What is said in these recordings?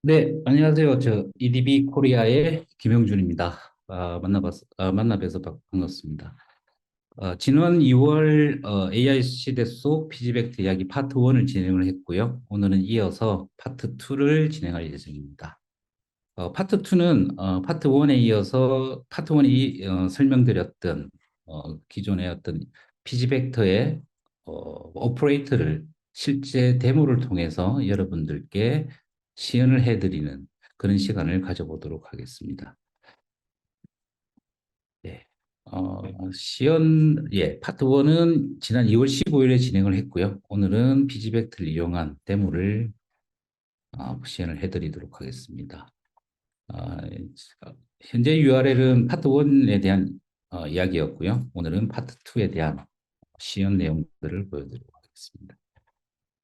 네, 안녕하세요. 저 EDB 코리아의 김영준입니다. 만나 뵈서 반갑습니다. 지난 2월 AI 시대 속 피지백트 이야기 파트 1을 진행을 했고요. 오늘은 이어서 파트 2를 진행할 예정입니다. 파트 2는 파트 1에 이어서 파트 1이 설명드렸던 기존의 어떤 피지벡터의 오퍼레이터를 실제 데모를 통해서 여러분들께 시연을 해드리는 그런 시간을 가져보도록 하겠습니다. 네. 파트 1은 지난 2월 15일에 진행을 했고요. 오늘은 피지벡터를 이용한 데모를 시연을 해드리도록 하겠습니다. 아, 현재 URL은 파트 1에 대한 이야기였고요. 오늘은 파트 2에 대한 시연 내용들을 보여드리도록 하겠습니다.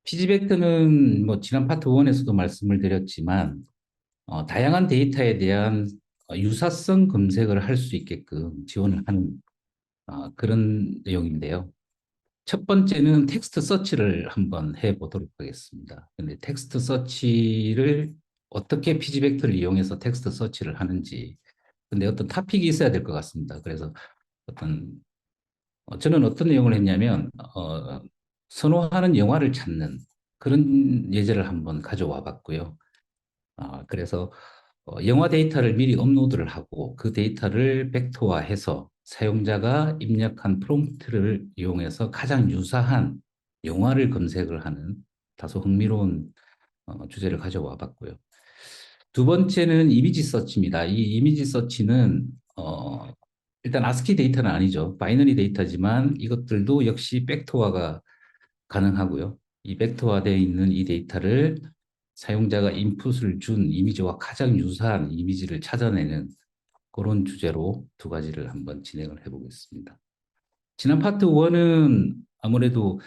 피지벡터는 뭐 지난 파트 1에서도 말씀을 드렸지만 다양한 데이터에 대한 유사성 검색을 할 수 있게끔 지원을 하는 그런 내용인데요. 첫 번째는 텍스트 서치를 한번 해보도록 하겠습니다. 근데 텍스트 서치를 어떻게 피지벡터를 이용해서 텍스트 서치를 하는지, 근데 어떤 토픽이 있어야 될 것 같습니다. 그래서 어떤 저는 어떤 내용을 했냐면 선호하는 영화를 찾는 그런 예제를 한번 가져와 봤고요. 그래서 영화 데이터를 미리 업로드를 하고 그 데이터를 벡터화해서 사용자가 입력한 프롬프트를 이용해서 가장 유사한 영화를 검색을 하는 다소 흥미로운 주제를 가져와 봤고요. 두 번째는 이미지 서치입니다. 이 이미지 서치는 일단 아스키 데이터는 아니죠. 바이너리 데이터지만 이것들도 역시 벡터화가 가능하고요. 이 벡터화되어 있는 이 데이터를 사용자가 인풋을 준 이미지와 가장 유사한 이미지를 찾아내는 그런 주제로 두 가지를 한번 진행을 해보겠습니다. 지난 파트 1은 아무래도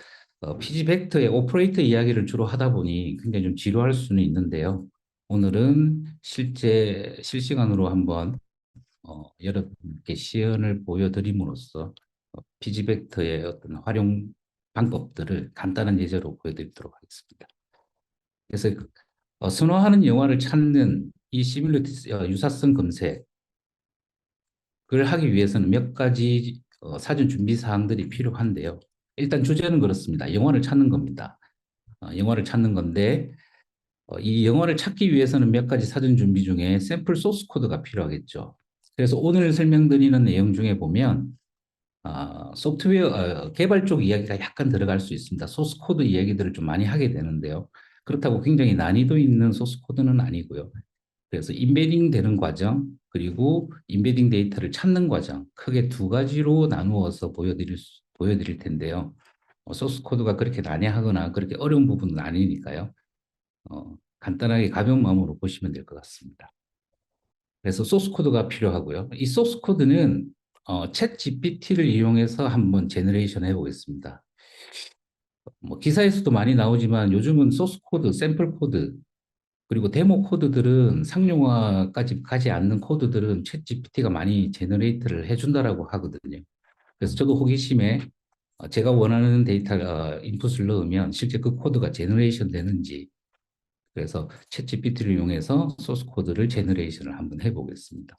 피지 벡터의 오퍼레이터 이야기를 주로 하다 보니 굉장히 좀 지루할 수는 있는데요. 오늘은 실시간으로 한번 여러분께 시연을 보여드림으로써 피지 벡터의 어떤 활용 방법들을 간단한 예제로 보여드리도록 하겠습니다. 그래서 선호하는 영화를 찾는 이 시뮬레이트 유사성 검색을 하기 위해서는 몇 가지 사전 준비 사항들이 필요한데요. 일단 주제는 그렇습니다. 영화를 찾는 겁니다. 영화를 찾는 건데 이 영화를 찾기 위해서는 몇 가지 사전 준비 중에 샘플 소스 코드가 필요하겠죠. 그래서 오늘 설명드리는 내용 중에 보면 소프트웨어 개발 쪽 이야기가 약간 들어갈 수 있습니다. 소스 코드 이야기들을 좀 많이 하게 되는데요. 그렇다고 굉장히 난이도 있는 소스 코드는 아니고요. 그래서 인베딩 되는 과정, 그리고 인베딩 데이터를 찾는 과정, 크게 두 가지로 나누어서 보여드릴 텐데요. 소스 코드가 그렇게 난해하거나 그렇게 어려운 부분은 아니니까요. 간단하게 가벼운 마음으로 보시면 될 것 같습니다. 그래서 소스 코드가 필요하고요. 이 소스 코드는 챗 GPT를 이용해서 한번 제너레이션 해보겠습니다. 뭐 기사에서도 많이 나오지만 요즘은 소스 코드, 샘플 코드, 그리고 데모 코드들은 상용화까지 가지 않는 코드들은 챗 GPT가 많이 제너레이트를 해준다라고 하거든요. 그래서 저도 호기심에 제가 원하는 데이터 인풋을 넣으면 실제 그 코드가 제너레이션 되는지, 그래서 챗 GPT를 이용해서 소스 코드를 제너레이션을 한번 해보겠습니다.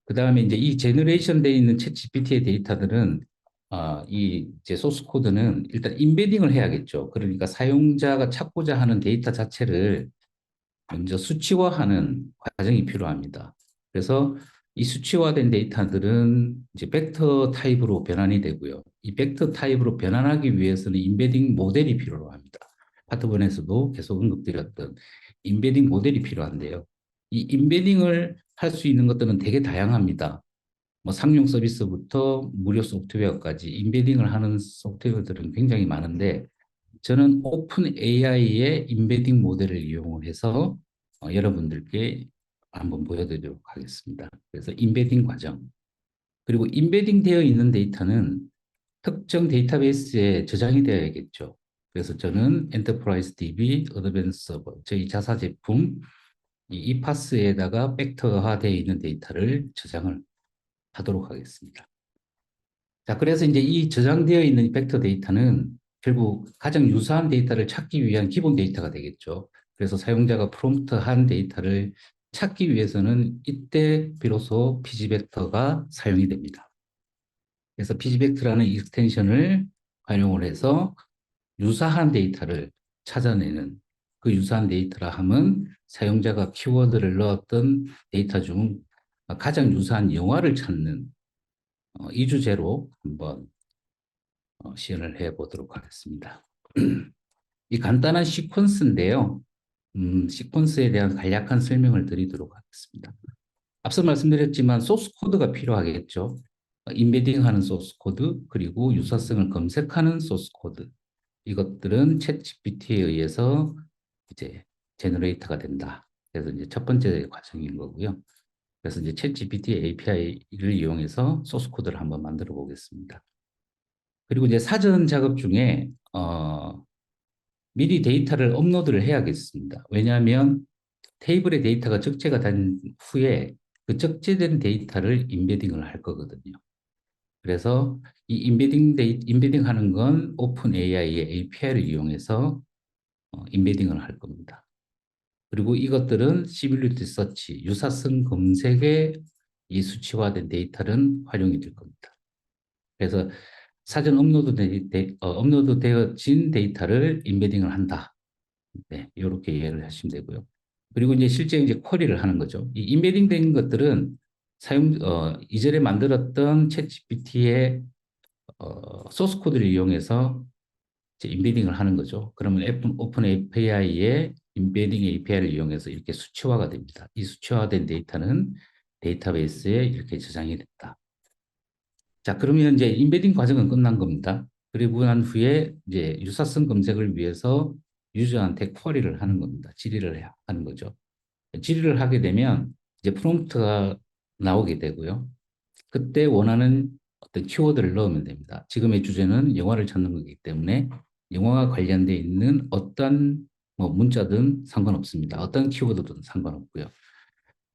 그 다음에 이제 이 제너레이션 돼 있는 챗 GPT의 데이터들은 이 이제 소스 코드는 일단 인베딩을 해야겠죠. 그러니까 사용자가 찾고자 하는 데이터 자체를 먼저 수치화하는 과정이 필요합니다. 그래서 이 수치화된 데이터들은 이제 벡터 타입으로 변환이 되고요. 이 벡터 타입으로 변환하기 위해서는 인베딩 모델이 필요로 합니다. 파트 1에서도 계속 언급드렸던 인베딩 모델이 필요한데요. 이 인베딩을 할 수 있는 것들은 되게 다양합니다. 뭐 상용 서비스부터 무료 소프트웨어까지 인베딩을 하는 소프트웨어들은 굉장히 많은데 저는 오픈 AI의 인베딩 모델을 이용해서 여러분들께 한번 보여드리도록 하겠습니다. 그래서 인베딩 과정, 그리고 인베딩 되어 있는 데이터는 특정 데이터베이스에 저장이 되어야겠죠. 그래서 저는 엔터프라이즈 DB, 어드밴스 서버, 저희 자사 제품 이 이파스에다가 벡터화되어 있는 데이터를 저장을 하도록 하겠습니다. 자, 그래서 이제 이 저장되어 있는 벡터 데이터는 결국 가장 유사한 데이터를 찾기 위한 기본 데이터가 되겠죠. 그래서 사용자가 프롬프트한 데이터를 찾기 위해서는 이때 비로소 피지벡터가 사용이 됩니다. 그래서 피지벡터라는 익스텐션을 활용을 해서 유사한 데이터를 찾아내는, 그 유사한 데이터라 함은 사용자가 키워드를 넣었던 데이터 중 가장 유사한 영화를 찾는 이 주제로 한번 시연을 해보도록 하겠습니다. 이 간단한 시퀀스인데요. 시퀀스에 대한 간략한 설명을 드리도록 하겠습니다. 앞서 말씀드렸지만 소스 코드가 필요하겠죠. 인베딩하는 소스 코드, 그리고 유사성을 검색하는 소스 코드. 이것들은 챗 GPT에 의해서 이제 제너레이터가 된다. 그래서 이제 첫 번째 과정인 거고요. 그래서 이제 챗 GPT API를 이용해서 소스 코드를 한번 만들어 보겠습니다. 그리고 이제 사전 작업 중에 미리 데이터를 업로드를 해야겠습니다. 왜냐하면 테이블의 데이터가 적재가 된 후에 그 적재된 데이터를 인베딩을 할 거거든요. 그래서 이 인베딩 하는 건 오픈 AI의 API를 이용해서 인베딩을 할 겁니다. 그리고 이것들은 시뮬리티 서치, 유사성 검색에 이 수치화된 데이터는 활용이 될 겁니다. 그래서 사전 업로드되어진 데이터를 인베딩을 한다. 네, 이렇게 이해를 하시면 되고요. 그리고 이제 실제 이제 쿼리를 하는 거죠. 이 인베딩 된 것들은 이전에 만들었던 챗 GPT의 소스 코드를 이용해서 이제 인베딩을 하는 거죠. 그러면 오픈 API의 인베딩 API를 이용해서 이렇게 수치화가 됩니다. 이 수치화된 데이터는 데이터베이스에 이렇게 저장이 됐다. 자, 그러면 이제 인베딩 과정은 끝난 겁니다. 그리고 난 후에 이제 유사성 검색을 위해서 유저한테 쿼리를 하는 겁니다. 질의를 하는 거죠. 질의를 하게 되면 이제 프롬프트가 나오게 되고요. 그때 원하는 어떤 키워드를 넣으면 됩니다. 지금의 주제는 영화를 찾는 거기 때문에 영화와 관련되어 있는 어떤 뭐 문자든 상관없습니다. 어떤 키워드든 상관없고요.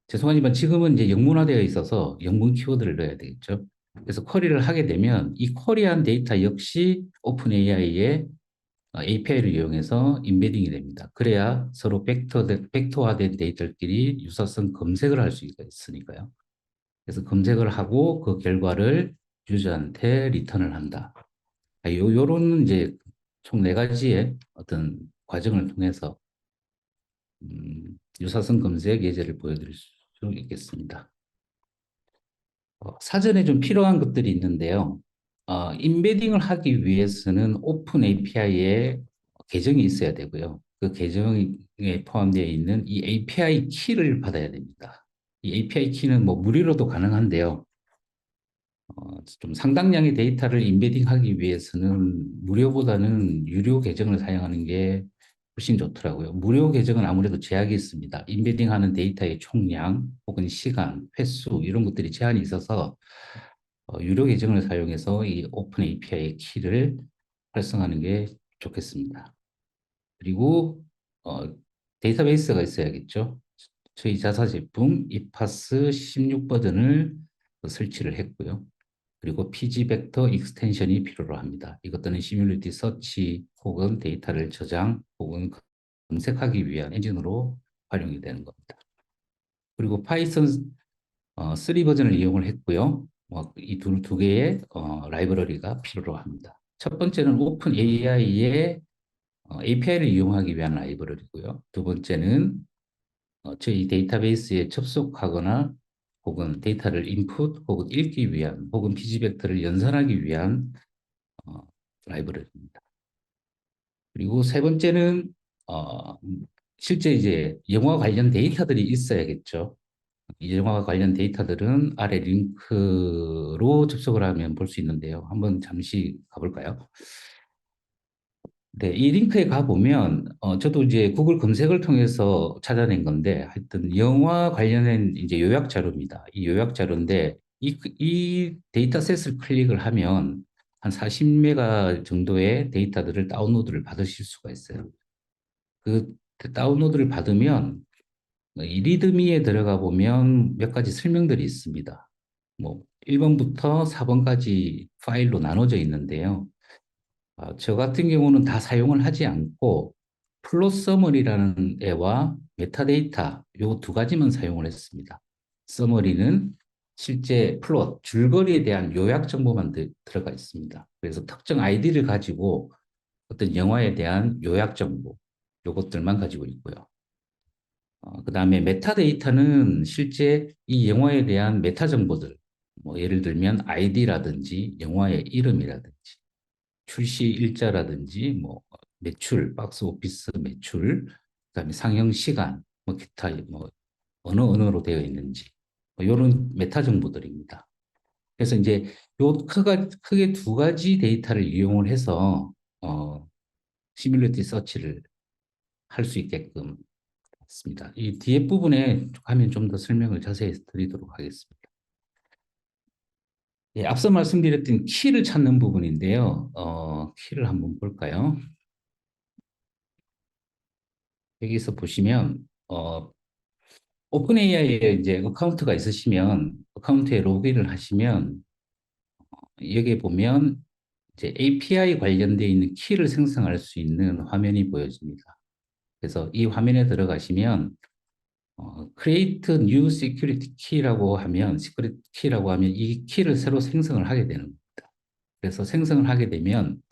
죄송하지만 지금은 이제 영문화되어 있어서 영문 키워드를 넣어야 되겠죠. 그래서 쿼리를 하게 되면 이 쿼리한 데이터 역시 오픈 AI의 API를 이용해서 인베딩이 됩니다. 그래야 서로 벡터화된 데이터끼리 유사성 검색을 할 수 있으니까요. 그래서 검색을 하고 그 결과를 유저한테 리턴을 한다. 요런 이제 총 네 가지의 어떤 과정을 통해서 유사성 검색 예제를 보여드릴 수 있겠습니다. 사전에 좀 필요한 것들이 있는데요. 인베딩을 하기 위해서는 오픈 API에 계정이 있어야 되고요. 그 계정에 포함되어 있는 이 API 키를 받아야 됩니다. 이 API 키는 뭐 무료로도 가능한데요. 좀 상당량의 데이터를 인베딩하기 위해서는 무료보다는 유료 계정을 사용하는 게 훨씬 좋더라고요. 무료 계정은 아무래도 제약이 있습니다. 인베딩하는 데이터의 총량 혹은 시간, 횟수 이런 것들이 제한이 있어서 유료 계정을 사용해서 이 오픈 API의 키를 활성화하는 게 좋겠습니다. 그리고 어, 데이터베이스가 있어야겠죠. 저희 자사 제품 이파스 16 버전을 설치를 했고요. 그리고 피지벡터 익스텐션이 필요로 합니다. 이것들은 시뮬리티 서치 혹은 데이터를 저장 혹은 검색하기 위한 엔진으로 활용이 되는 겁니다. 그리고 파이썬 3 버전을 이용을 했고요. 이 두 개의 라이브러리가 필요로 합니다. 첫 번째는 오픈 AI의 API를 이용하기 위한 라이브러리고요. 두 번째는 저희 데이터베이스에 접속하거나 혹은 데이터를 인풋 혹은 읽기 위한 혹은 피지벡터를 연산하기 위한 어, 라이브러리입니다. 그리고 세 번째는 어, 실제 이제 영화 관련 데이터들이 있어야겠죠. 이 영화와 관련 데이터들은 아래 링크로 접속을 하면 볼 수 있는데요. 한번 잠시 가볼까요? 네, 이 링크에 가보면, 저도 이제 구글 검색을 통해서 찾아낸 건데, 하여튼 영화 관련된 이제 요약 자료입니다. 이 요약 자료인데, 이 데이터셋을 클릭을 하면 한 40메가 정도의 데이터들을 다운로드를 받으실 수가 있어요. 그 다운로드를 받으면 이 리드미에 들어가 보면 몇 가지 설명들이 있습니다. 뭐 1번부터 4번까지 파일로 나눠져 있는데요. 저 같은 경우는 다 사용을 하지 않고 플롯 서머리라는 애와 메타데이터 요 두 가지만 사용을 했습니다. 서머리는 실제 플롯, 줄거리에 대한 요약 정보만 들어가 있습니다. 그래서 특정 아이디를 가지고 어떤 영화에 대한 요약 정보, 요것들만 가지고 있고요. 그다음에 메타데이터는 실제 이 영화에 대한 메타 정보들, 뭐 예를 들면 아이디라든지 영화의 이름이라든지 출시 일자라든지 뭐 매출, 박스 오피스 매출, 그다음에 상영 시간, 뭐 기타 뭐 어느 언어로 되어 있는지 뭐 이런 메타 정보들입니다. 그래서 이제 요 크게 두 가지 데이터를 이용을 해서 시뮬레이트 서치를 할 수 있게끔 했습니다. 이 뒤에 부분에 가면 좀 더 설명을 자세히 드리도록 하겠습니다. 예, 앞서 말씀드렸던 키를 찾는 부분인데요. 키를 한번 볼까요? 여기서 보시면 오픈 AI에 이제 어카운트가 있으시면 어카운트에 로그인을 하시면 여기에 보면 이제 API 관련되어 있는 키를 생성할 수 있는 화면이 보여집니다. 그래서 이 화면에 들어가시면 Create New Security Key라고 하면 Security Key라고 하면 이 키를 새로 생성을 하게 되는 겁니다. 그래서 생성을 하게 되면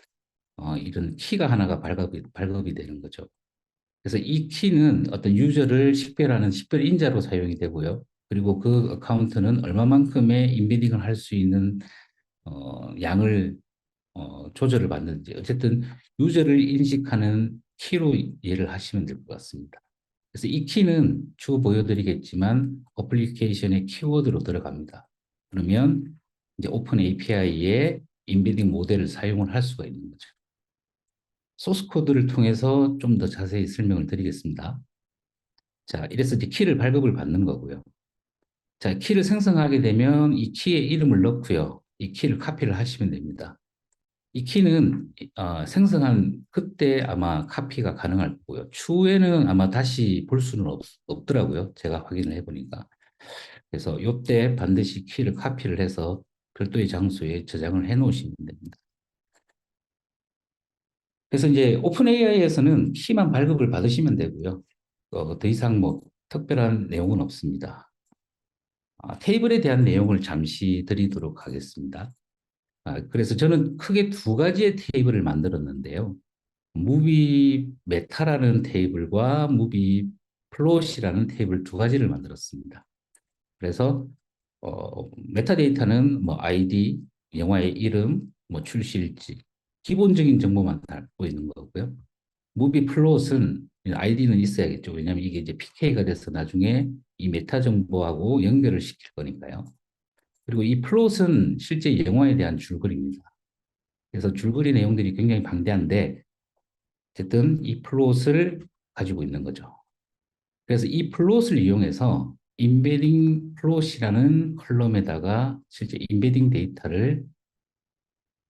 이런 키가 하나가 발급이 되는 거죠. 그래서 이 키는 어떤 유저를 식별하는 식별 인자로 사용이 되고요. 그리고 그 어카운트는 얼마만큼의 인베딩을 할 수 있는 양을 조절을 받는지 어쨌든 유저를 인식하는 키로 이해를 하시면 될 것 같습니다. 그래서 이 키는 추후 보여드리겠지만 어플리케이션의 키워드로 들어갑니다. 그러면 이제 오픈 API의 인베딩 모델을 사용을 할 수가 있는 거죠. 소스 코드를 통해서 좀 더 자세히 설명을 드리겠습니다. 자, 이래서 이제 키를 발급을 받는 거고요. 자, 키를 생성하게 되면 이 키의 이름을 넣고요. 이 키를 카피를 하시면 됩니다. 이 키는 생성한 그때 아마 카피가 가능할 거고요. 추후에는 아마 다시 볼 수는 없더라고요. 제가 확인을 해보니까. 그래서 이때 반드시 키를 카피를 해서 별도의 장소에 저장을 해 놓으시면 됩니다. 그래서 이제 오픈 AI에서는 키만 발급을 받으시면 되고요. 더 이상 뭐 특별한 내용은 없습니다. 테이블에 대한 내용을 잠시 드리도록 하겠습니다. 그래서 저는 크게 두 가지의 테이블을 만들었는데요. 무비 메타라는 테이블과 무비 플롯이라는 테이블 두 가지를 만들었습니다. 그래서 메타데이터는 뭐 아이디, 영화의 이름, 뭐 출시일지 기본적인 정보만 담고 있는 거고요. 무비 플롯은 아이디는 있어야겠죠. 왜냐하면 이게 이제 PK가 돼서 나중에 이 메타 정보하고 연결을 시킬 거니까요. 그리고 이 플롯은 실제 영화에 대한 줄거리입니다. 그래서 줄거리 내용들이 굉장히 방대한데 어쨌든 이 플롯을 가지고 있는 거죠. 그래서 이 플롯을 이용해서 인베딩 플롯이라는 컬럼에다가 실제 인베딩 데이터를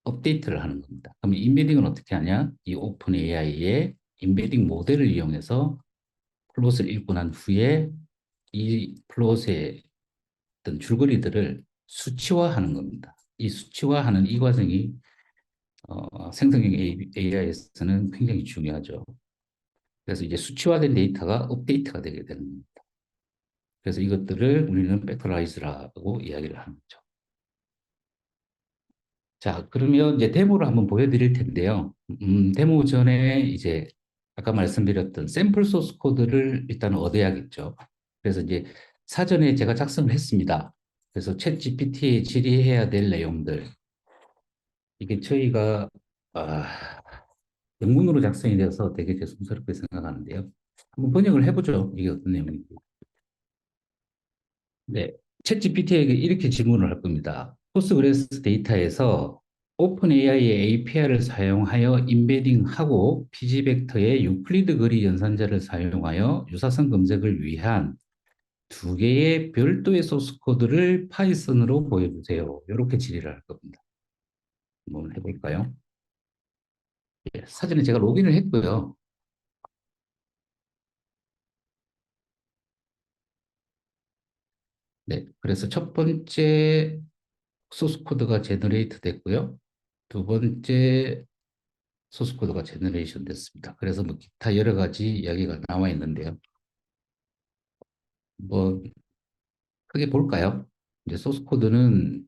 업데이트를 하는 겁니다. 그럼 인베딩은 어떻게 하냐? 이 오픈 AI의 인베딩 모델을 이용해서 플롯을 읽고 난 후에 이 플롯의 어떤 줄거리들을 수치화하는 겁니다. 이 수치화하는 이 과정이 생성형 AI에서는 굉장히 중요하죠. 그래서 이제 수치화된 데이터가 업데이트가 되게 되는 겁니다. 그래서 이것들을 우리는 팩토라이즈라고 이야기를 하는 거죠. 자, 그러면 이제 데모를 한번 보여드릴 텐데요. 데모 전에 이제 아까 말씀드렸던 샘플 소스 코드를 일단 얻어야겠죠. 그래서 이제 사전에 제가 작성을 했습니다. 그래서 챗 GPT에 질의해야 될 내용들. 이게 저희가 아, 영문으로 작성이 되어서 되게 죄송스럽게 생각하는데요. 한번 번역을 해보죠. 이게 어떤 내용인지. 네, 챗GPT에게 이렇게 질문을 할 겁니다. 포스그레스 데이터에서 오픈 AI의 API를 사용하여 인베딩하고 피지벡터의 유클리드 거리 연산자를 사용하여 유사성 검색을 위한 두 개의 별도의 소스 코드를 파이썬으로 보여주세요. 이렇게 질의를 할 겁니다. 한번 해볼까요? 예, 사전에 제가 로그인을 했고요. 네, 그래서 첫 번째 소스 코드가 제너레이트 됐고요. 두 번째 소스 코드가 제너레이션 됐습니다. 그래서 뭐 기타 여러 가지 이야기가 나와 있는데요. 뭐 크게 볼까요? 이제 소스 코드는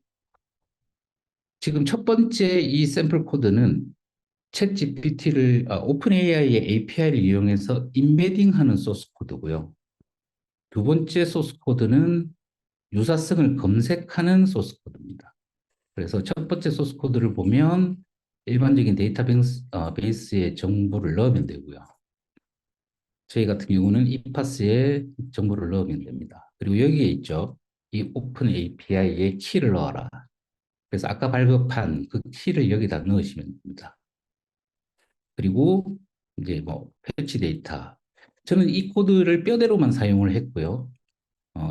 지금 첫 번째 이 샘플 코드는 챗 GPT를 오픈 AI의 API를 이용해서 임베딩하는 소스 코드고요. 두 번째 소스 코드는 유사성을 검색하는 소스 코드입니다. 그래서 첫 번째 소스 코드를 보면 일반적인 데이터베이스 베이스에 정보를 넣으면 되고요. 저희 같은 경우는 이파스에 정보를 넣으면 됩니다. 그리고 여기에 있죠. 이 오픈 API에 키를 넣어라. 그래서 아까 발급한 그 키를 여기다 넣으시면 됩니다. 그리고 이제 뭐 패치 데이터. 저는 이 코드를 뼈대로만 사용을 했고요.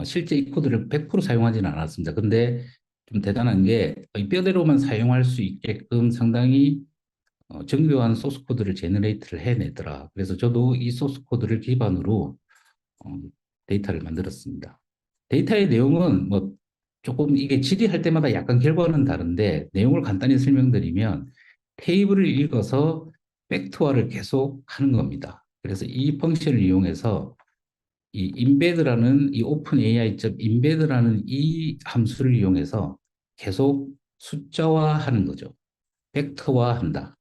실제 이 코드를 100% 사용하지는 않았습니다. 근데 좀 대단한 게 이 뼈대로만 사용할 수 있게끔 상당히 정교한 소스 코드를 제너레이트를 해내더라. 그래서 저도 이 소스 코드를 기반으로 어, 데이터를 만들었습니다. 데이터의 내용은 뭐 조금 이게 질의할 때마다 약간 결과는 다른데 내용을 간단히 설명드리면 테이블을 읽어서 팩트화를 계속 하는 겁니다. 그래서 이 펑션을 이용해서 이 embed라는 이 오픈 AI.embed라는 이 함수를 이용해서 계속 숫자화하는 거죠. 팩트화한다.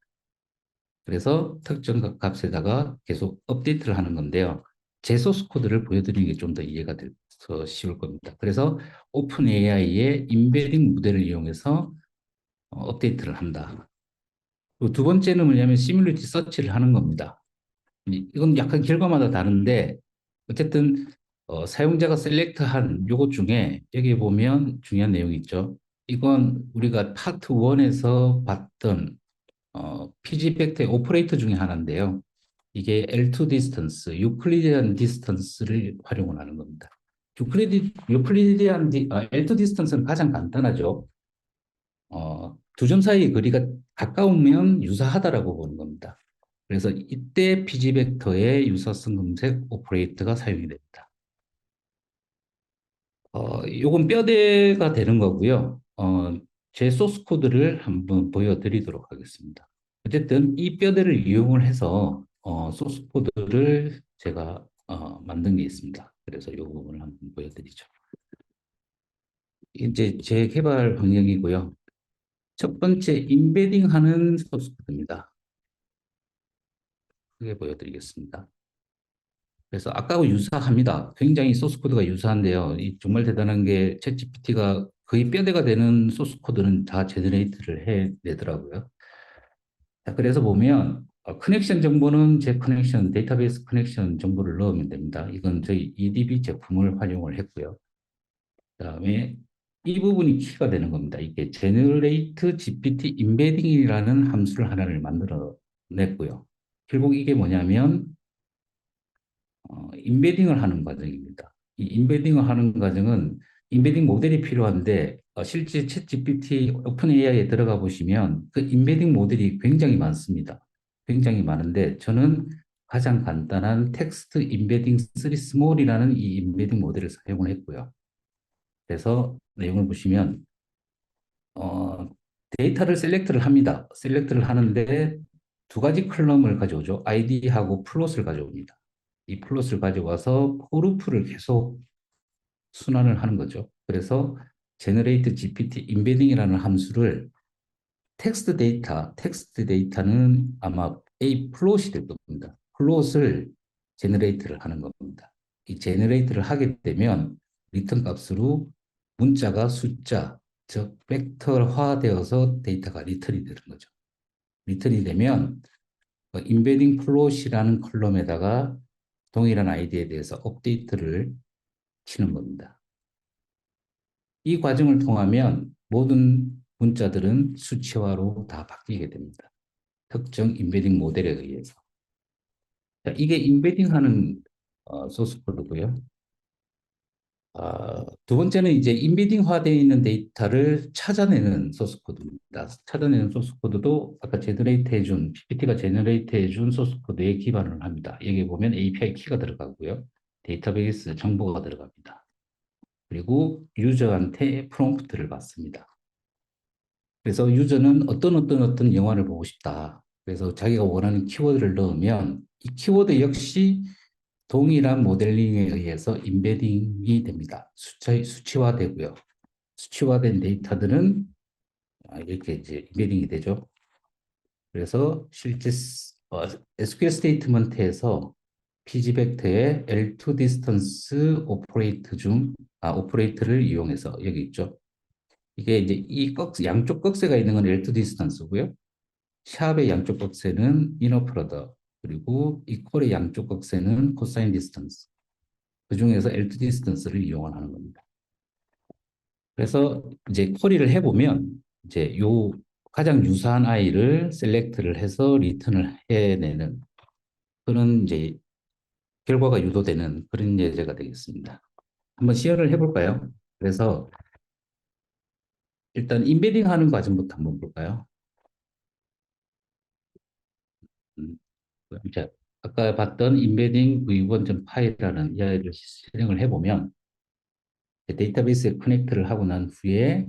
그래서 특정 값에다가 계속 업데이트를 하는 건데요. 제 소스 코드를 보여드리는 게 좀 더 이해가 돼서 쉬울 겁니다. 그래서 오픈 AI의 임베딩 모델을 이용해서 업데이트를 한다. 그리고 두 번째는 뭐냐면 시뮬리티 서치를 하는 겁니다. 이건 약간 결과마다 다른데 어쨌든 사용자가 셀렉트한 요것 중에 여기 보면 중요한 내용이 있죠. 이건 우리가 파트 1에서 봤던 PG 팩터의 오퍼레이터 중에 하나인데요. 이게 L2 디스턴스, 유클리디안 디스턴스를 활용을 하는 겁니다. 유클리디안 L2 디스턴스는 가장 간단하죠. 두 점 사이의 거리가 가까우면 유사하다라고 보는 겁니다. 그래서 이때 PG 벡터의 유사성 검색 오퍼레이터가 사용이 됩니다. 요건 뼈대가 되는 거고요. 제 소스 코드를 한번 보여드리도록 하겠습니다. 어쨌든 이 뼈대를 이용을 해서 소스 코드를 제가 만든 게 있습니다. 그래서 이 부분을 한번 보여드리죠. 이제 제 개발 방향이고요. 첫 번째 임베딩하는 소스 코드입니다. 크게 보여드리겠습니다. 그래서 아까하고 유사합니다. 굉장히 소스 코드가 유사한데요. 정말 대단한 게 챗GPT가 거의 뼈대가 되는 소스 코드는 다 제너레이트를 해내더라고요. 자, 그래서 보면 커넥션 정보는 제 커넥션, 데이터베이스 커넥션 정보를 넣으면 됩니다. 이건 저희 EDB 제품을 활용을 했고요. 그다음에 이 부분이 키가 되는 겁니다. 이게 Generate GPT Embedding이라는 함수를 하나를 만들어 냈고요. 결국 이게 뭐냐면 인베딩을 하는 과정입니다. 이 인베딩을 하는 과정은 인베딩 모델이 필요한데 실제 챗 GPT 오픈 AI에 들어가 보시면 그 인베딩 모델이 굉장히 많습니다. 굉장히 많은데 저는 가장 간단한 텍스트 인베딩 3 스몰이라는 이 인베딩 모델을 사용을 했고요. 그래서 내용을 보시면 어, 데이터를 셀렉트를 합니다. 셀렉트를 하는데 두 가지 컬럼을 가져오죠. 아이디하고 플롯을 가져옵니다. 이 플롯을 가져와서 포루프를 계속 순환을 하는 거죠. 그래서 generate GPT embedding이라는 함수를 텍스트 데이터는 아마 A 플롯이 될 겁니다. 플롯을 제너레이트를 하는 겁니다. 이 제너레이트를 하게 되면 리턴 값으로 문자가 숫자, 즉 벡터화되어서 데이터가 리턴이 되는 거죠. 리턴이 되면 인베딩 플롯이라는 컬럼에다가 동일한 아이디에 대해서 업데이트를 치는 겁니다. 이 과정을 통하면 모든 문자들은 수치화로 다 바뀌게 됩니다. 특정 인베딩 모델에 의해서. 자, 이게 인베딩하는 소스 코드고요. 두 번째는 이제 인베딩화되어 있는 데이터를 찾아내는 소스 코드입니다. 찾아내는 소스 코드도 아까 제너레이트 해준, PPT가 제너레이트 해준 소스 코드에 기반을 합니다. 여기 보면 API 키가 들어가고요. 데이터베이스 정보가 들어갑니다. 그리고 유저한테 프롬프트를 받습니다. 그래서 유저는 어떤 영화를 보고 싶다. 그래서 자기가 원하는 키워드를 넣으면 이 키워드 역시 동일한 모델링에 의해서 인베딩이 됩니다. 수치화되고요. 수치화된 데이터들은 이렇게 이제 인베딩이 되죠. 그래서 실제 SQL 스테이트먼트에서 피지벡터의 L2 디스턴스 오퍼레이트를 이용해서 여기 있죠. 이게 이제 양쪽 꺽쇠가 있는 건 L2 디스턴스고요. 샵의 양쪽 꺽쇠는 이너 프로덕트, 그리고 이퀄의 양쪽 꺽쇠는 코사인 디스턴스. 그 중에서 L2 디스턴스를 이용하는 겁니다. 그래서 이제 쿼리를 해보면 이제 요 가장 유사한 아이를 셀렉트를 해서 리턴을 해내는 그런 이제 결과가 유도되는 그런 예제가 되겠습니다. 한번 시연을 해볼까요? 그래서 일단 인베딩 하는 과정부터 한번 볼까요? 음, 자, 아까 봤던 인베딩 v1.py라는 이 아이를 실행을 해보면 데이터베이스에 커넥트를 하고 난 후에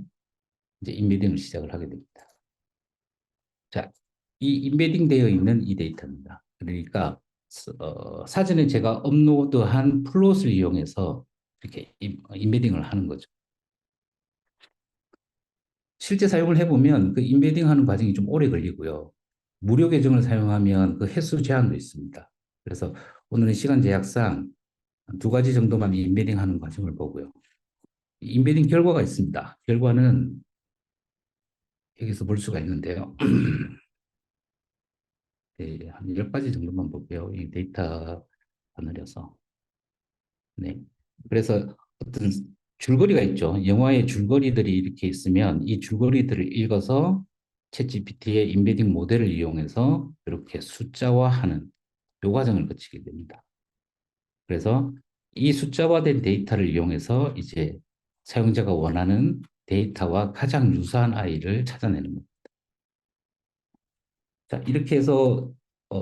이제 인베딩을 시작을 하게 됩니다. 자, 이 인베딩 되어 있는 이 데이터입니다. 그러니까 사전에 제가 업로드한 플롯을 이용해서 이렇게 인베딩을 하는 거죠. 실제 사용을 해보면 그 인베딩 하는 과정이 좀 오래 걸리고요. 무료 계정을 사용하면 그 횟수 제한도 있습니다. 그래서 오늘은 시간 제약상 두 가지 정도만 인베딩 하는 과정을 보고요. 인베딩 결과가 있습니다. 결과는 여기서 볼 수가 있는데요. 네, 한 10가지 정도만 볼게요. 이 데이터 하늘에서. 네. 그래서 어떤 줄거리가 있죠. 영화의 줄거리들이 이렇게 있으면 이 줄거리들을 읽어서 챗GPT의 인베딩 모델을 이용해서 이렇게 숫자화하는 요 과정을 거치게 됩니다. 그래서 이 숫자화된 데이터를 이용해서 이제 사용자가 원하는 데이터와 가장 유사한 아이를 찾아내는 겁니다. 자, 이렇게 해서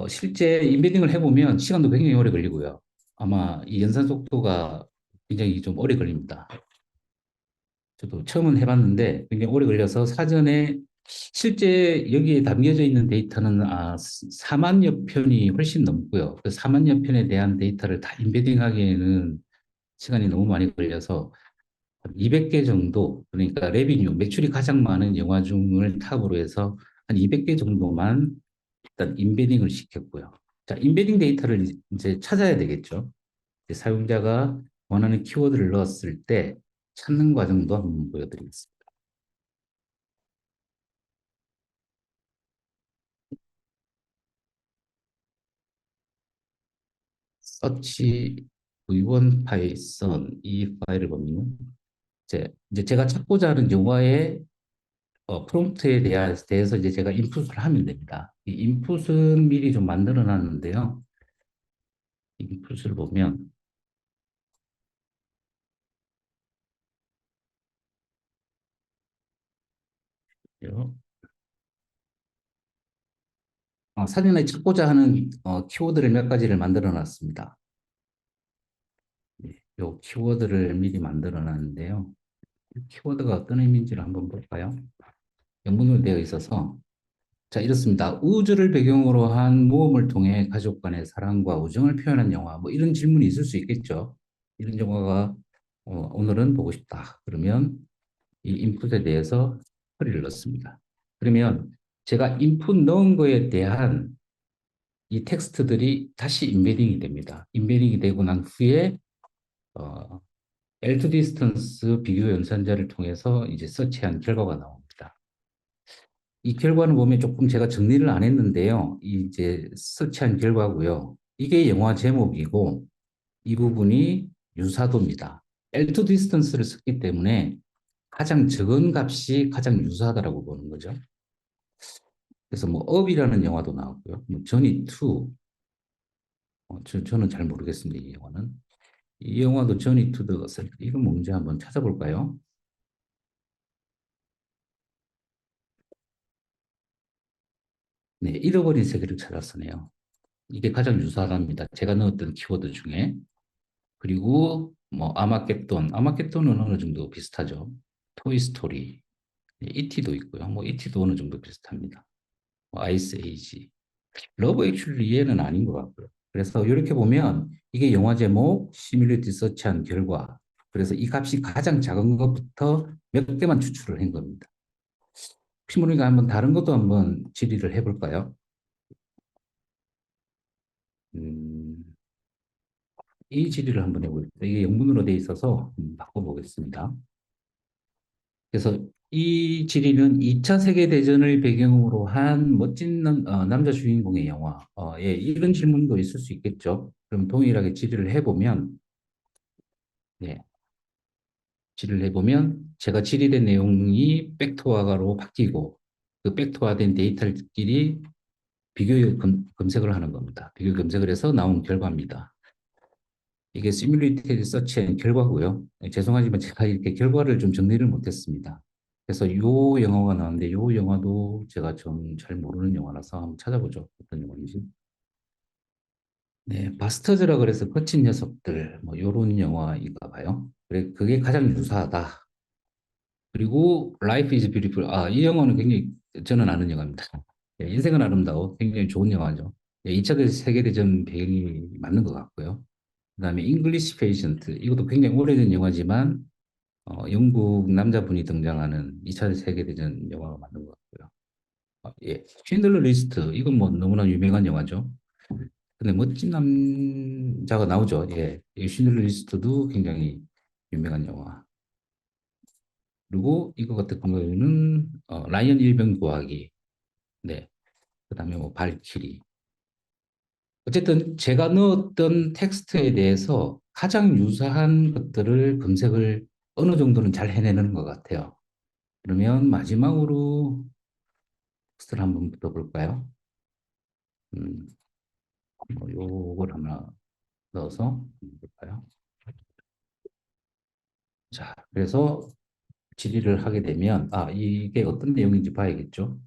실제 인베딩을 해보면 시간도 굉장히 오래 걸리고요. 아마 이 연산 속도가 굉장히 좀 오래 걸립니다. 저도 처음은 해봤는데 굉장히 오래 걸려서 사전에 실제 여기에 담겨져 있는 데이터는 4만여 편이 훨씬 넘고요. 그 4만여 편에 대한 데이터를 다 인베딩하기에는 시간이 너무 많이 걸려서 200개 정도, 그러니까 레비뉴, 매출이 가장 많은 영화 중을 탑으로 해서 한 200개 정도만 일단 인베딩을 시켰고요. 자, 인베딩 데이터를 이제 찾아야 되겠죠. 이제 사용자가 원하는 키워드를 넣었을 때 찾는 과정도 한번 보여드리겠습니다. 서치 v1 파이썬 이 파일을 보면 이제 제가 찾고자 하는 영화의 프롬프트에 대해서 이제 제가 인풋을 하면 됩니다. 이 인풋은 미리 좀 만들어 놨는데요. 인풋을 보면 사전에 찾고자 하는 키워드를 몇 가지를 만들어 놨습니다. 이 키워드를 미리 만들어 놨는데요. 키워드가 어떤 의미인지를 한번 볼까요? 영문으로 되어 있어서 자, 이렇습니다. 우주를 배경으로 한 모험을 통해 가족 간의 사랑과 우정을 표현한 영화. 뭐 이런 질문이 있을 수 있겠죠. 이런 영화가 오늘은 보고 싶다. 그러면 이 인풋에 대해서 허리를 넣습니다. 그러면 제가 인풋 넣은 거에 대한 이 텍스트들이 다시 인베딩이 됩니다. 인베딩이 되고 난 후에 어, L2 디스턴스 비교 연산자를 통해서 이제 서치한 결과가 나옵니다. 이 결과는 보면 조금 제가 정리를 안 했는데요. 이제 서치한 결과고요. 이게 영화 제목이고 이 부분이 유사도입니다. L2 디스턴스를 썼기 때문에 가장 적은 값이 가장 유사하다고 보는 거죠. 그래서 뭐 업이라는 영화도 나왔고요. 뭐 저니 2, 저는 잘 모르겠습니다. 이 영화는. 이 영화도 저니 투 더 셀프. 이건 뭔지 한번 찾아볼까요? 네, 잃어버린 세계를 찾았으네요. 이게 가장 유사합니다. 제가 넣었던 키워드 중에. 그리고 뭐 아마겟돈은 어느 정도 비슷하죠. 토이스토리, 이티도 있고요. 뭐 이티도 어느 정도 비슷합니다. 뭐 아이스 에이지. 러브 액츄얼리에는 아닌 것 같고요. 그래서 이렇게 보면 이게 영화 제목, 시뮬레이트 서치한 결과. 그래서 이 값이 가장 작은 것부터 몇 개만 추출을 한 겁니다. 혹시 모르니까 한번 다른 것도 한번 질의를 해볼까요? 음, 이 질의를 한번 해보겠습니다. 이게 영문으로 돼 있어서 바꿔보겠습니다. 그래서 이 질의는 2차 세계대전을 배경으로 한 멋진 남자 주인공의 영화. 예, 이런 질문도 있을 수 있겠죠. 그럼 동일하게 질의를 해보면, 예, 질의를 해보면 제가 질의된 내용이 팩트화가로 바뀌고 그 팩트화된 데이터들끼리 비교 검색을 하는 겁니다. 비교 검색을 해서 나온 결과입니다. 이게 시뮬레이티드 서치의 결과고요. 죄송하지만 제가 이렇게 결과를 좀 정리를 못했습니다. 그래서 요 영화가 나왔는데 요 영화도 제가 좀 잘 모르는 영화라서 한번 찾아보죠. 어떤 영화인지. 네, 바스터즈라 그래서 거친 녀석들 뭐 요런 영화인가 봐요. 그래 그게 가장 유사하다. 그리고 Life is Beautiful. 이 영화는 굉장히 저는 아는 영화입니다. 예, 인생은 아름다워. 굉장히 좋은 영화죠. 예, 2차 세계대전 배경이 맞는 것 같고요. 그다음에 English Patient. 이것도 굉장히 오래된 영화지만 영국 남자분이 등장하는 2차 세계대전 영화가 맞는 것 같고요. 예. 쉰들러 리스트. 이건 뭐 너무나 유명한 영화죠. 근데 멋진 남자가 나오죠. 예. 이 쉰들러 리스트도 굉장히 유명한 영화. 그리고 이거 같은 경우에는 라이언 일병 구하기. 네. 그다음에 뭐 발키리. 어쨌든 제가 넣었던 텍스트에 대해서 가장 유사한 것들을 검색을 어느 정도는 잘 해내는 것 같아요. 그러면 마지막으로 텍스트를 한번 붙어볼까요? 음, 요걸 하나 넣어서 볼까요? 자, 그래서 질의를 하게 되면, 이게 어떤 내용인지 봐야겠죠?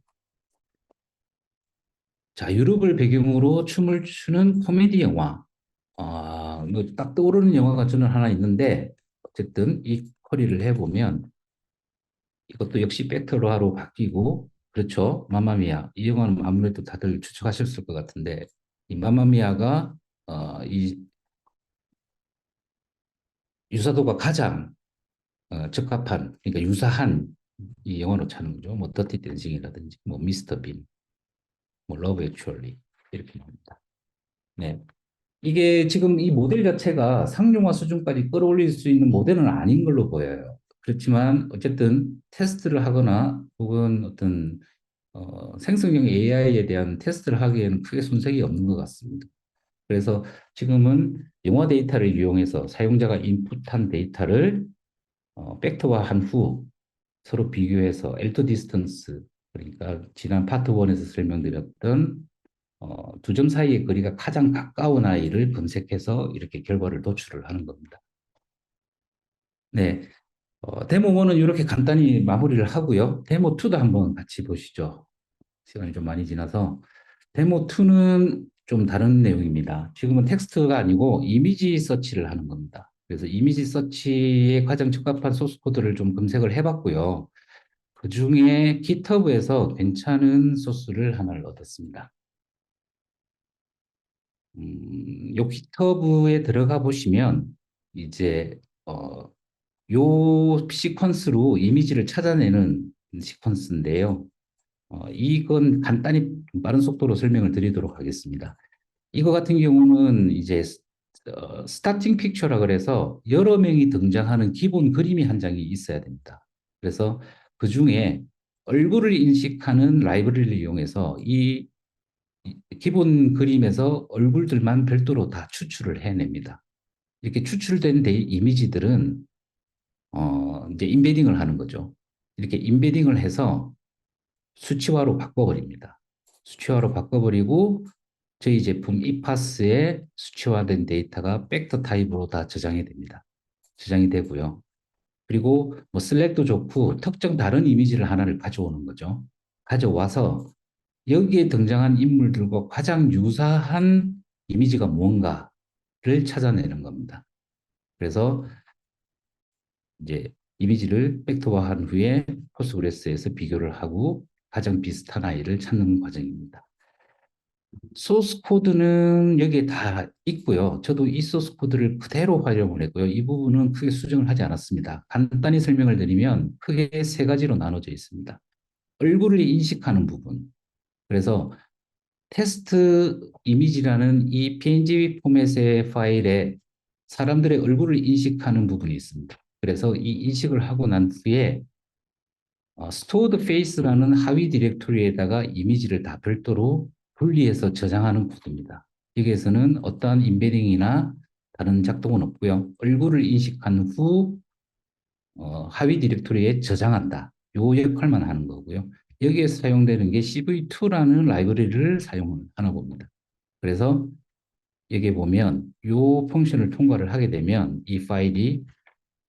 자, 유럽을 배경으로 춤을 추는 코미디 영화. 뭐딱 떠오르는 영화가 저는 하나 있는데, 어쨌든 이 커리를 해보면, 이것도 역시 팩트로하로 바뀌고, 그렇죠. 마마미아. 이 영화는 아무래도 다들 추측하셨을 것 같은데, 이 마마미아가, 이 유사도가 가장 적합한, 그러니까 유사한 이 영화로 찾는 거죠. 뭐, 더티 댄싱이라든지, 뭐, 미스터 빈, 뭐, 러브 액츄얼리. 이렇게 나옵니다. 네. 이게 지금 이 모델 자체가 상용화 수준까지 끌어올릴 수 있는 모델은 아닌 걸로 보여요. 그렇지만 어쨌든 테스트를 하거나 혹은 어떤 생성형 AI에 대한 테스트를 하기에는 크게 손색이 없는 것 같습니다. 그래서 지금은 영화 데이터를 이용해서 사용자가 인풋한 데이터를 팩터화한 후 서로 비교해서 엘터 디스턴스 그러니까 지난 파트 1에서 설명드렸던 두 점 사이의 거리가 가장 가까운 아이를 검색해서 이렇게 결과를 도출을 하는 겁니다. 네, 데모 1은 이렇게 간단히 마무리를 하고요. 데모 2도 한번 같이 보시죠. 시간이 좀 많이 지나서 데모 2는 좀 다른 내용입니다. 지금은 텍스트가 아니고 이미지 서치를 하는 겁니다. 그래서 이미지 서치에 가장 적합한 소스 코드를 좀 검색을 해봤고요. 그 중에 GitHub에서 괜찮은 소스를 하나를 얻었습니다. 요 GitHub에 들어가 보시면 이제 요 시퀀스로 이미지를 찾아내는 시퀀스인데요. 이건 간단히 빠른 속도로 설명을 드리도록 하겠습니다. 이거 같은 경우는 이제 스타팅 픽처라 그래서 여러 명이 등장하는 기본 그림이 한 장이 있어야 됩니다. 그래서 그 중에 얼굴을 인식하는 라이브러리를 이용해서 이 기본 그림에서 얼굴들만 별도로 다 추출을 해냅니다. 이렇게 추출된 이미지들은 이제 인베딩을 하는 거죠. 이렇게 인베딩을 해서 수치화로 바꿔버립니다. 수치화로 바꿔버리고 저희 제품 이파스에 수치화된 데이터가 벡터 타입으로 다 저장이 됩니다. 저장이 되고요. 그리고 뭐 슬랙도 좋고 특정 다른 이미지를 하나를 가져오는 거죠. 가져와서 여기에 등장한 인물들과 가장 유사한 이미지가 뭔가를 찾아내는 겁니다. 그래서 이제 이미지를 벡터화한 후에 포스그레스에서 비교를 하고 가장 비슷한 아이를 찾는 과정입니다. 소스 코드는 여기에 다 있고요. 저도 이 소스 코드를 그대로 활용을 했고요. 이 부분은 크게 수정을 하지 않았습니다. 간단히 설명을 드리면 크게 세 가지로 나눠져 있습니다. 얼굴을 인식하는 부분. 그래서 테스트 이미지라는 이 PNG 포맷의 파일에 사람들의 얼굴을 인식하는 부분이 있습니다. 그래서 이 인식을 하고 난 후에 스토어드 페이스라는 하위 디렉토리에다가 이미지를 다 별도로 분리해서 저장하는 코드입니다. 여기에서는 어떠한 임베딩이나 다른 작동은 없고요. 얼굴을 인식한 후 하위 디렉토리에 저장한다. 요 역할만 하는 거고요. 여기에 사용되는 게 CV2라는 라이브러리를 사용하나 봅니다. 그래서 여기에 보면 요 펑션을 통과를 하게 되면 이 파일이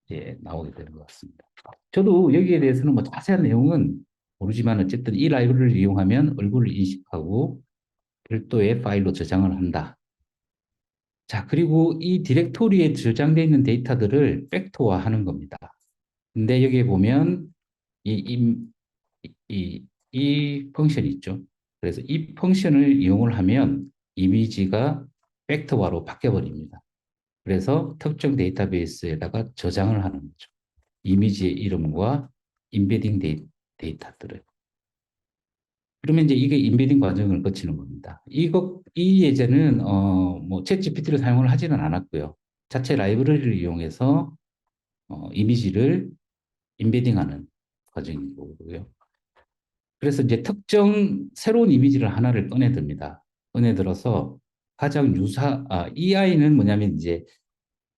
이제 나오게 되는 것 같습니다. 저도 여기에 대해서는 뭐 자세한 내용은 모르지만 어쨌든 이 라이브러리를 이용하면 얼굴을 인식하고 별도의 파일로 저장을 한다. 자, 그리고 이 디렉토리에 저장되어 있는 데이터들을 팩토화하는 겁니다. 근데 여기에 보면 이, 이 펑션이 있죠. 그래서 이 펑션을 이용을 하면 이미지가 팩터화로 바뀌어버립니다. 그래서 특정 데이터베이스에다가 저장을 하는 거죠. 이미지의 이름과 인베딩 데이터들을. 그러면 이제 이게 인베딩 과정을 거치는 겁니다. 이 예제는, 챗 GPT를 사용을 하지는 않았고요. 자체 라이브러리를 이용해서, 이미지를 인베딩하는 과정인 거고요. 그래서 이제 특정 새로운 이미지를 하나를 꺼내듭니다. 꺼내들어서 가장 이 아이는 뭐냐면 이제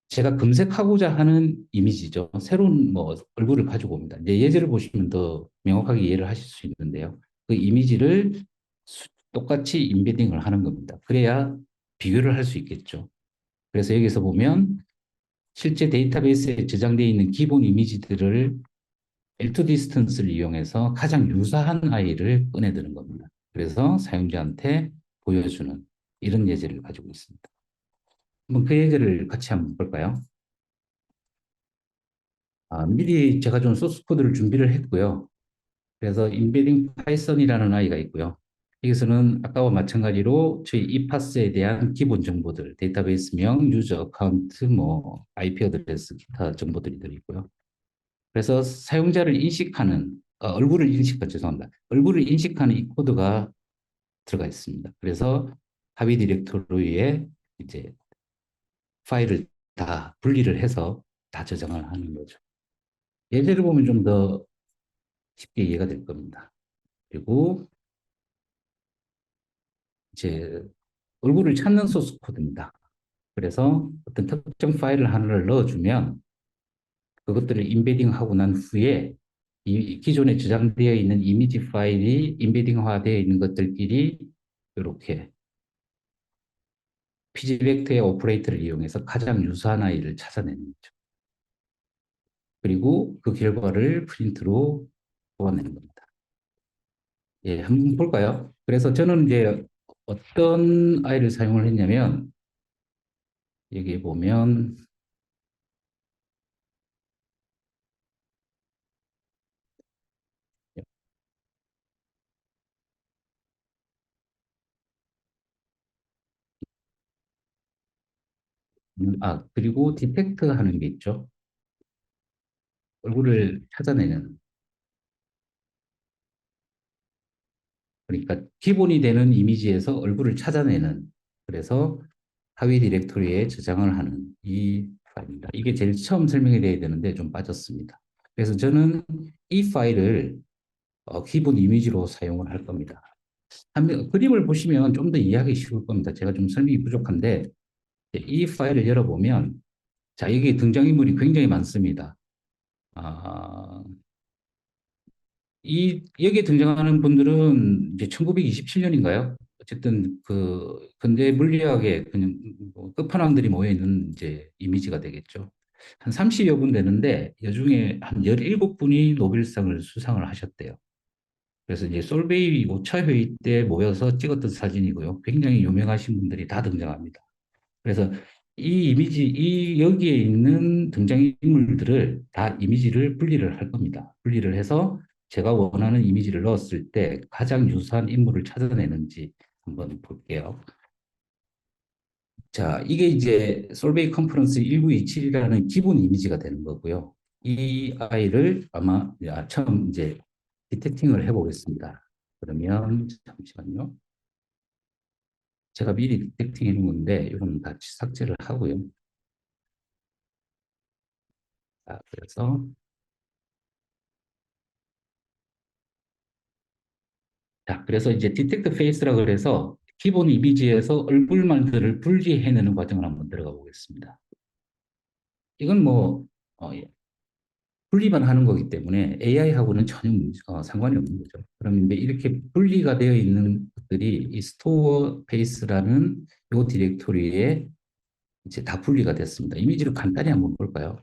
제가 검색하고자 하는 이미지죠. 새로운 뭐 얼굴을 가지고 옵니다. 이제 예제를 보시면 더 명확하게 이해를 하실 수 있는데요. 그 이미지를 똑같이 인베딩을 하는 겁니다. 그래야 비교를 할 수 있겠죠. 그래서 여기서 보면 실제 데이터베이스에 저장되어 있는 기본 이미지들을 L2 디스턴스를 이용해서 가장 유사한 아이를 꺼내드는 겁니다. 그래서 사용자한테 보여주는 이런 예제를 가지고 있습니다. 한번 그 예제를 같이 한번 볼까요? 미리 제가 좀 소스 코드를 준비를 했고요. 그래서 인베딩 파이썬이라는 아이가 있고요. 여기서는 아까와 마찬가지로 저희 이파스에 대한 기본 정보들, 데이터베이스명, 유저 어카운트, 뭐 IP 어드레스, 기타 정보들이 들어있고요. 그래서 사용자를 인식하는 죄송합니다. 얼굴을 인식하는 이 코드가 들어가 있습니다. 그래서 하위 디렉토리에 이제 파일을 다 분리를 해서 다 저장을 하는 거죠. 예제를 보면 좀 더 쉽게 이해가 될 겁니다. 그리고 이제 얼굴을 찾는 소스 코드입니다. 그래서 어떤 특정 파일을 하나를 넣어주면 그것들을 인베딩하고 난 후에 이 기존에 저장되어 있는 이미지 파일이 인베딩화되어 있는 것들끼리 이렇게 피지벡터의 오퍼레이터를 이용해서 가장 유사한 아이를 찾아내는 거죠. 그리고 그 결과를 프린트로 뽑아내는 겁니다. 예, 한번 볼까요? 그래서 저는 이제 어떤 아이를 사용을 했냐면 여기 보면 그리고 디텍트 하는 게 있죠. 얼굴을 찾아내는. 그러니까 기본이 되는 이미지에서 얼굴을 찾아내는. 그래서 하위 디렉토리에 저장을 하는 이 파일입니다. 이게 제일 처음 설명이 돼야 되는데 좀 빠졌습니다. 그래서 저는 이 파일을 기본 이미지로 사용을 할 겁니다. 그림을 보시면 좀 더 이해하기 쉬울 겁니다. 제가 좀 설명이 부족한데 이 파일을 열어보면 자, 여기 등장인물이 굉장히 많습니다. 아, 여기에 등장하는 분들은 이제 1927년인가요? 어쨌든 그 근대 물리학의 그냥 뭐 끝판왕들이 모여 있는 이제 이미지가 되겠죠. 한 30여 분 되는데 여중에 한 17분이 노벨상을 수상을 하셨대요. 그래서 이제 솔베이 5차 회의 때 모여서 찍었던 사진이고요. 굉장히 유명하신 분들이 다 등장합니다. 그래서 여기에 있는 등장인물들을 다 이미지를 분리를 할 겁니다. 분리를 해서 제가 원하는 이미지를 넣었을 때 가장 유사한 인물을 찾아내는지 한번 볼게요. 자, 이게 이제 솔베이 컨퍼런스 1927이라는 기본 이미지가 되는 거고요. 이 아이를 아마 처음 이제 디텍팅을 해보겠습니다. 그러면 잠시만요. 제가 미리 디텍팅 해놓은 건데 이건 다 삭제를 하고요. 자, 그래서 이제 디텍트 페이스라 그래서 기본 이미지에서 얼굴말들을 분리해내는 과정을 한번 들어가 보겠습니다. 이건 뭐 예, 분리만 하는 거기 때문에 AI하고는 전혀 상관이 없는 거죠. 그런데 이렇게 분리가 되어 있는 것들이 이 스토어 페이스라는 요 디렉토리에 이제 다 분리가 됐습니다. 이미지를 간단히 한번 볼까요?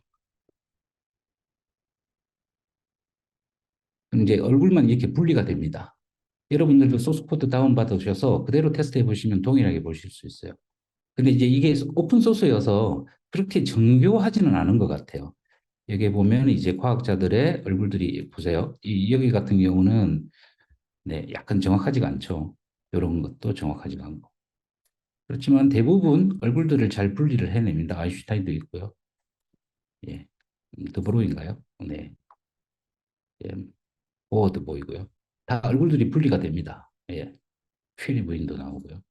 이제 얼굴만 이렇게 분리가 됩니다. 여러분들도 소스 코드 다운받으셔서 그대로 테스트해 보시면 동일하게 보실 수 있어요. 근데 이제 이게 오픈 소스여서 그렇게 정교하지는 않은 것 같아요. 여기 보면 이제 과학자들의 얼굴들이 보세요. 여기 같은 경우는 네, 약간 정확하지가 않죠. 이런 것도 정확하지가 않고. 그렇지만 대부분 얼굴들을 잘 분리를 해냅니다. 아인슈타인도 있고요. 예. 드브로인가요? 네. 예. 보어도 보이고요. 다 얼굴들이 분리가 됩니다. 예. 퀴리 부인도 나오고요.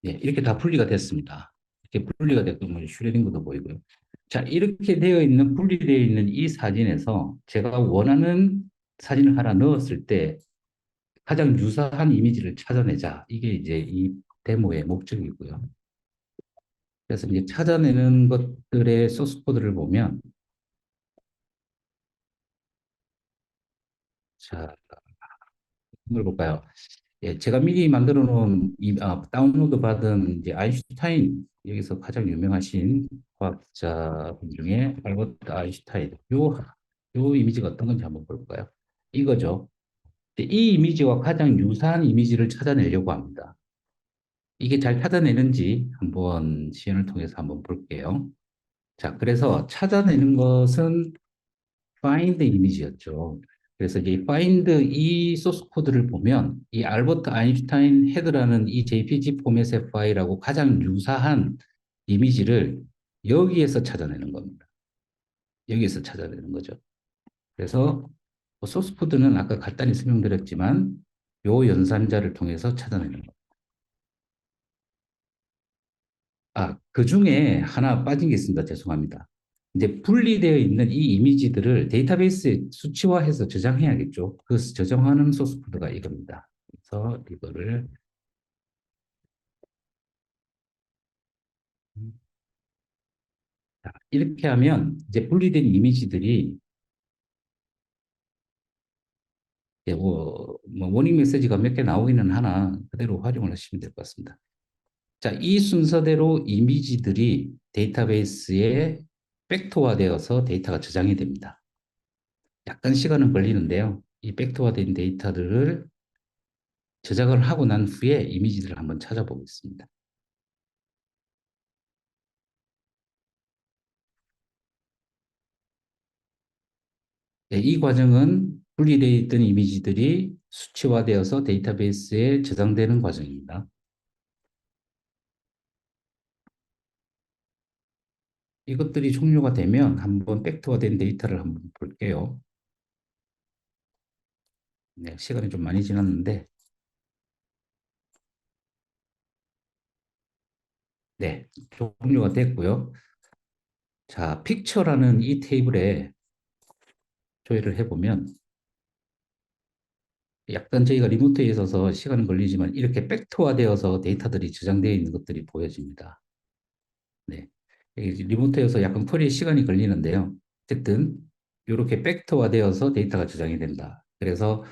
예. 이렇게 다 분리가 됐습니다. 이렇게 분리가 됐고, 뭐, 슈레딩거도 보이고요. 자, 이렇게 되어 있는, 분리되어 있는 이 사진에서 제가 원하는 사진을 하나 넣었을 때 가장 유사한 이미지를 찾아내자. 이게 이제 이 데모의 목적이고요. 그래서 이제 찾아내는 것들의 소스 코드를 보면, 자, 이걸 볼까요? 예, 제가 미리 만들어 놓은 다운로드 받은 이제 아인슈타인 여기서 가장 유명하신 과학자분 중에 알버트 아인슈타인 요 이미지가 어떤 건지 한번 볼까요? 이거죠. 이 이미지와 가장 유사한 이미지를 찾아내려고 합니다. 이게 잘 찾아내는지 한번 시연을 통해서 한번 볼게요. 자, 그래서 찾아내는 것은 find 이미지였죠. 그래서 이제 find 이 소스 코드를 보면 이 알버트 아인슈타인 헤드라는 이 JPG 포맷의 파일하고 가장 유사한 이미지를 여기에서 찾아내는 겁니다. 여기에서 찾아내는 거죠. 그래서 소스 코드는 아까 간단히 설명드렸지만 요 연산자를 통해서 찾아내는 겁니다. 그 중에 하나 빠진 게 있습니다. 죄송합니다. 이제 분리되어 있는 이 이미지들을 데이터베이스에 수치화해서 저장해야겠죠. 그 저장하는 소스 코드가 이겁니다. 그래서 이거를 이렇게 하면 이제 분리된 이미지들이 뭐 워닝 메시지가 몇 개 나오기는 하나 그대로 활용을 하시면 될 것 같습니다. 자, 이 순서대로 이미지들이 데이터베이스에 팩토화되어서 데이터가 저장이 됩니다. 약간 시간은 걸리는데요. 이 팩토화된 데이터들을 저장을 하고 난 후에 이미지들을 한번 찾아보겠습니다. 네, 이 과정은 분리되어 있던 이미지들이 수치화되어서 데이터베이스에 저장되는 과정입니다. 이것들이 종료가 되면 한번 팩토화된 데이터를 한번 볼게요. 네, 시간이 좀 많이 지났는데, 네, 종료가 됐고요. 자, 픽처라는 이 테이블에 조회를 해보면 약간 저희가 리모트에 있어서 시간은 걸리지만 이렇게 팩토화되어서 데이터들이 저장되어 있는 것들이 보여집니다. 네. 리모트에서 약간 쿼리에 시간이 걸리는데요. 어쨌든 이렇게 팩터화되어서 데이터가 저장이 된다. 그래서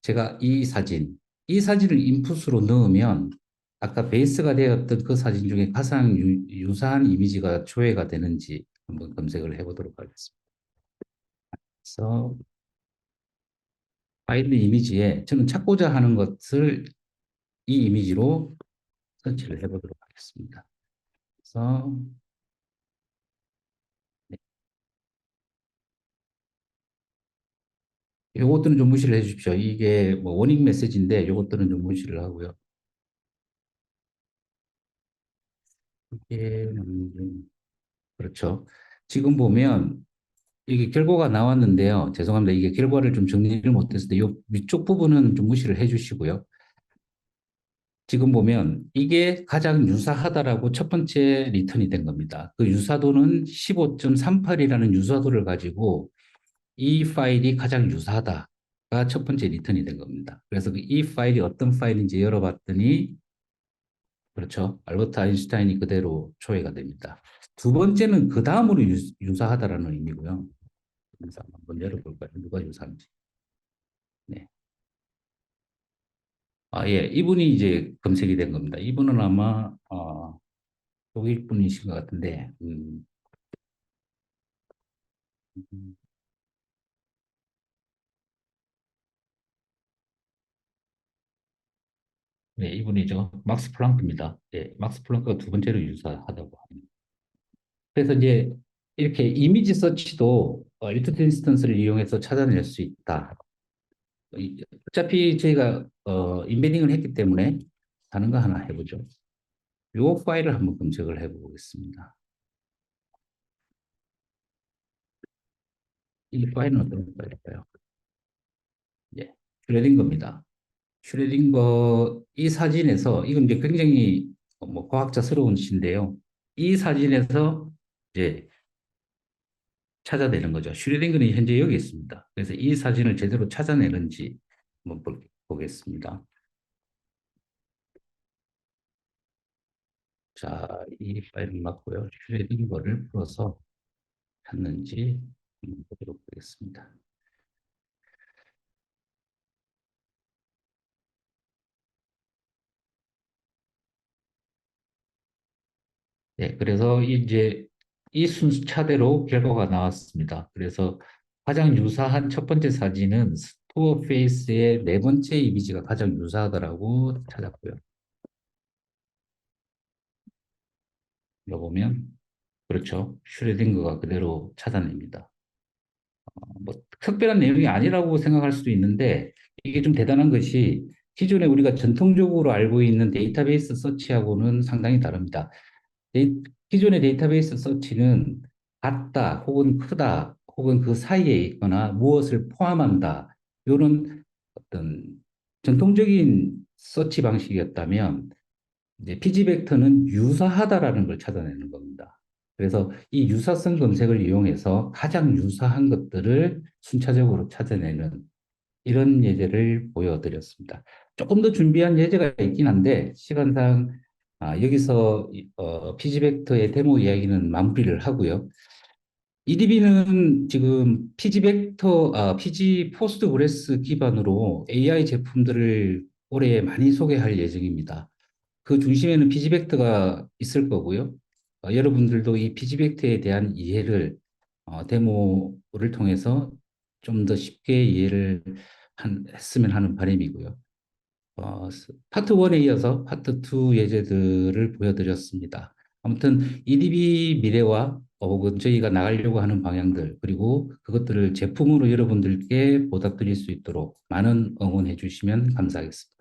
제가 이 사진을 인풋으로 넣으면 아까 베이스가 되었던 그 사진 중에 가장 유사한 이미지가 조회가 되는지 한번 검색을 해보도록 하겠습니다. 그래서 파일 이미지에 저는 찾고자 하는 것을 이 이미지로 설치를 해보도록 하겠습니다. 그래서 네, 요것들은 좀 무시를 해 주십시오. 이게 뭐 워닝 메시지인데 요것들은 좀 무시를 하고요. 이게 그렇죠. 지금 보면 이게 결과가 나왔는데요. 죄송합니다. 이게 결과를 좀 정리를 못했을 때, 이 위쪽 부분은 좀 무시를 해주시고요. 지금 보면 이게 가장 유사하다라고 첫 번째 리턴이 된 겁니다. 그 유사도는 15.38이라는 유사도를 가지고 이 파일이 가장 유사하다가 첫 번째 리턴이 된 겁니다. 그래서 이 파일이 어떤 파일인지 열어봤더니, 그렇죠. 알버트 아인슈타인이 그대로 초회가 됩니다. 두 번째는 그 다음으로 유사하다라는 의미고요. 그래서 한번 열어볼까요? 누가 유사한지. 네. 아, 예. 이분이 이제 검색이 된 겁니다. 이분은 아마, 독일 분이신 것 같은데, 음, 네, 이분이죠. 막스 플랑크입니다. 예, 막스 플랑크가 두 번째로 유사하다고 합니다. 그래서 이제 이렇게 이미지 서치도 리트트 인스턴스를 이용해서 찾아낼 수 있다. 어차피 저희가 인베딩을 했기 때문에 다른 거 하나 해보죠. 요 파일을 한번 검색을 해보겠습니다. 이 파일은 어떤 파일일까요? 예, 슈레딩거입니다. 슈레딩거 이 사진에서 이건 이제 굉장히 뭐 과학자스러운 시인데요. 이 사진에서 이제 찾아내는 거죠. 슈레딩거는 현재 여기 있습니다. 그래서 이 사진을 제대로 찾아내는지 한번 보겠습니다. 자, 이 파일을 맞고요. 슈레딩거를 풀어서 찾는지 한번 보도록 하겠습니다. 네, 그래서 이제 이 순서 차대로 결과가 나왔습니다. 그래서 가장 유사한 첫 번째 사진은 스토어 페이스의 네 번째 이미지가 가장 유사하더라고 찾았고요. 이거 보면 그렇죠. 슈레딩거가 그대로 찾아냅니다. 뭐 특별한 내용이 아니라고 생각할 수도 있는데 이게 좀 대단한 것이 기존에 우리가 전통적으로 알고 있는 데이터베이스 서치하고는 상당히 다릅니다. 기존의 데이터베이스 서치는 같다 혹은 크다 혹은 그 사이에 있거나 무엇을 포함한다 이런 어떤 전통적인 서치 방식이었다면 이제 피지벡터는 유사하다라는 걸 찾아내는 겁니다. 그래서 이 유사성 검색을 이용해서 가장 유사한 것들을 순차적으로 찾아내는 이런 예제를 보여드렸습니다. 조금 더 준비한 예제가 있긴 한데 시간상 여기서 피지벡터의 데모 이야기는 마무리를 하고요. EDB는 지금 피지벡터, 피지 포스트그레스 기반으로 AI 제품들을 올해 많이 소개할 예정입니다. 그 중심에는 피지벡터가 있을 거고요. 여러분들도 이 피지벡터에 대한 이해를 데모를 통해서 좀 더 쉽게 이해를 했으면 하는 바람이고요. 파트 1에 이어서 파트 2 예제들을 보여드렸습니다. 아무튼 EDB 미래와 혹은 저희가 나가려고 하는 방향들 그리고 그것들을 제품으로 여러분들께 보답드릴 수 있도록 많은 응원해 주시면 감사하겠습니다.